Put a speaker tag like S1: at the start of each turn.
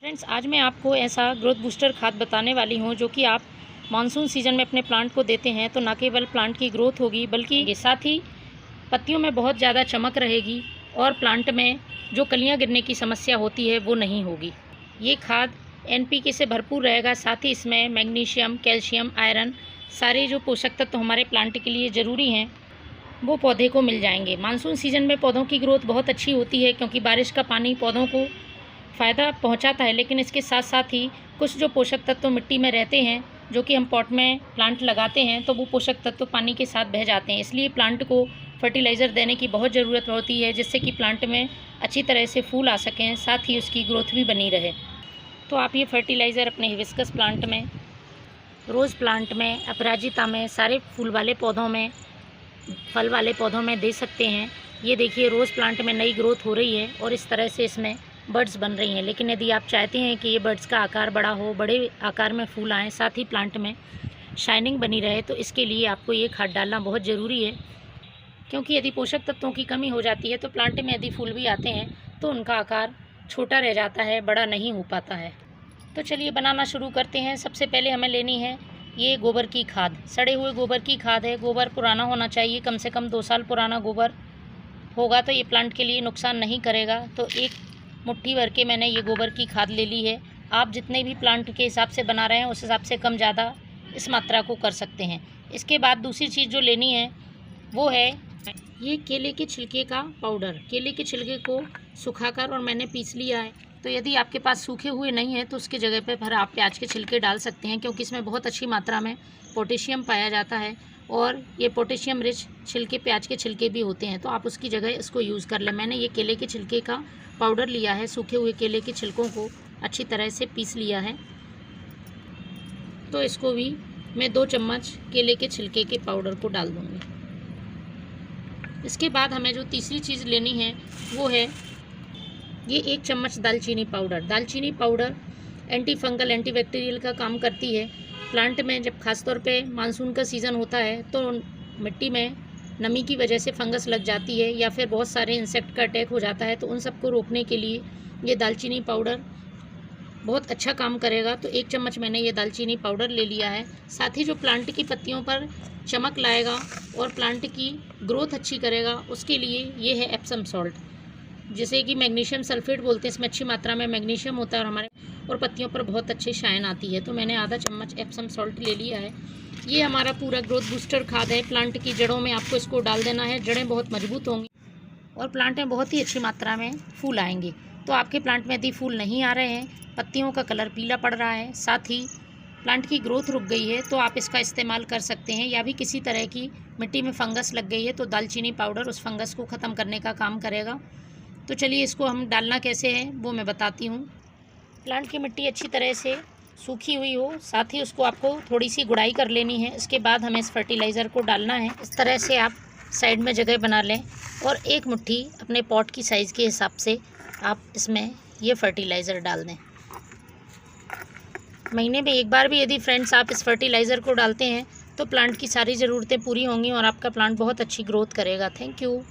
S1: Friends, आज मैं आपको ऐसा ग्रोथ बूस्टर खाद बताने वाली हूँ जो कि आप मानसून सीजन में अपने प्लांट को देते हैं तो न केवल प्लांट की ग्रोथ होगी बल्कि साथ ही पत्तियों में बहुत ज़्यादा चमक रहेगी और प्लांट में जो कलियाँ गिरने की समस्या होती है वो नहीं होगी। ये खाद एनपीके से भरपूर रहेगा, साथ ही इसमें मैग्नीशियम, कैल्शियम, आयरन सारे जो पोषक तत्व हमारे प्लांट के लिए ज़रूरी हैं वो पौधे को मिल जाएंगे। मानसून सीजन में पौधों की ग्रोथ बहुत अच्छी होती है क्योंकि बारिश का पानी पौधों को फ़ायदा पहुंचाता है, लेकिन इसके साथ साथ ही कुछ जो पोषक तत्व मिट्टी में रहते हैं जो कि हम पॉट में प्लांट लगाते हैं तो वो पोषक तत्व पानी के साथ बह जाते हैं। इसलिए प्लांट को फर्टिलाइज़र देने की बहुत ज़रूरत होती है जिससे कि प्लांट में अच्छी तरह से फूल आ सकें, साथ ही उसकी ग्रोथ भी बनी रहे। तो आप ये फर्टिलाइज़र अपने हिबिस्कस प्लांट में, रोज़ प्लांट में, अपराजिता में, सारे फूल वाले पौधों में, फल वाले पौधों में दे सकते हैं। ये देखिए, रोज़ प्लांट में नई ग्रोथ हो रही है और इस तरह से इसमें बर्ड्स बन रही हैं। लेकिन यदि आप चाहते हैं कि ये बर्ड्स का आकार बड़ा हो, बड़े आकार में फूल आएँ, साथ ही प्लांट में शाइनिंग बनी रहे, तो इसके लिए आपको ये खाद डालना बहुत ज़रूरी है। क्योंकि यदि पोषक तत्वों की कमी हो जाती है तो प्लांट में यदि फूल भी आते हैं तो उनका आकार छोटा रह जाता है, बड़ा नहीं हो पाता है। तो चलिए बनाना शुरू करते हैं। सबसे पहले हमें लेनी है ये गोबर की खाद। सड़े हुए गोबर की खाद है। गोबर पुराना होना चाहिए, कम से कम 2 साल पुराना गोबर होगा तो ये प्लांट के लिए नुकसान नहीं करेगा। तो एक मुट्ठी भर के मैंने ये गोबर की खाद ले ली है। आप जितने भी प्लांट के हिसाब से बना रहे हैं उस हिसाब से कम ज़्यादा इस मात्रा को कर सकते हैं। इसके बाद दूसरी चीज़ जो लेनी है वो है ये केले के छिलके का पाउडर। केले के छिलके को सुखाकर और मैंने पीस लिया है। तो यदि आपके पास सूखे हुए नहीं हैं तो उसकी जगह पर फिर आप प्याज के छिलके डाल सकते हैं, क्योंकि इसमें बहुत अच्छी मात्रा में पोटेशियम पाया जाता है और ये पोटेशियम रिच छिलके प्याज के छिलके भी होते हैं, तो आप उसकी जगह इसको यूज़ कर लें। मैंने ये केले के छिलके का पाउडर लिया है। सूखे हुए केले के छिलकों को अच्छी तरह से पीस लिया है। तो इसको भी मैं 2 चम्मच केले के छिलके के पाउडर को डाल दूँगी। इसके बाद हमें जो तीसरी चीज़ लेनी है वो है ये 1 चम्मच दालचीनी पाउडर। दालचीनी powder anti fungal, anti bacterial का काम करती है। प्लांट में जब खासतौर पे मानसून का सीज़न होता है तो मिट्टी में नमी की वजह से फंगस लग जाती है या फिर बहुत सारे इंसेक्ट का अटैक हो जाता है, तो उन सबको रोकने के लिए ये दालचीनी पाउडर बहुत अच्छा काम करेगा। तो 1 चम्मच मैंने ये दालचीनी पाउडर ले लिया है। साथ ही जो प्लांट की पत्तियों पर चमक लाएगा और प्लांट की ग्रोथ अच्छी करेगा उसके लिए ये है एप्सम सॉल्ट, जिसे कि मैग्नीशियम सल्फेट बोलते हैं। इसमें अच्छी मात्रा में मैग्नीशियम होता है और पत्तियों पर बहुत अच्छी शाइन आती है। तो मैंने आधा चम्मच एप्सम सॉल्ट ले लिया है। ये हमारा पूरा ग्रोथ बूस्टर खाद है। प्लांट की जड़ों में आपको इसको डाल देना है। जड़ें बहुत मजबूत होंगी और प्लांट में बहुत ही अच्छी मात्रा में फूल आएंगे। तो आपके प्लांट में यदि फूल नहीं आ रहे हैं, पत्तियों का कलर पीला पड़ रहा है, साथ ही प्लांट की ग्रोथ रुक गई है, तो आप इसका इस्तेमाल कर सकते हैं। या भी किसी तरह की मिट्टी में फंगस लग गई है तो दालचीनी पाउडर उस फंगस को ख़त्म करने का काम करेगा। तो चलिए इसको हम डालना कैसे है वो मैं बताती हूँ। प्लांट की मिट्टी अच्छी तरह से सूखी हुई हो, साथ ही उसको आपको थोड़ी सी गुड़ाई कर लेनी है। इसके बाद हमें इस फर्टिलाइज़र को डालना है। इस तरह से आप साइड में जगह बना लें और 1 मुट्ठी अपने पॉट की साइज़ के हिसाब से आप इसमें ये फर्टिलाइज़र डाल दें। महीने में 1 बार भी यदि फ्रेंड्स आप इस फर्टिलाइज़र को डालते हैं तो प्लांट की सारी ज़रूरतें पूरी होंगी और आपका प्लांट बहुत अच्छी ग्रोथ करेगा। Thank you.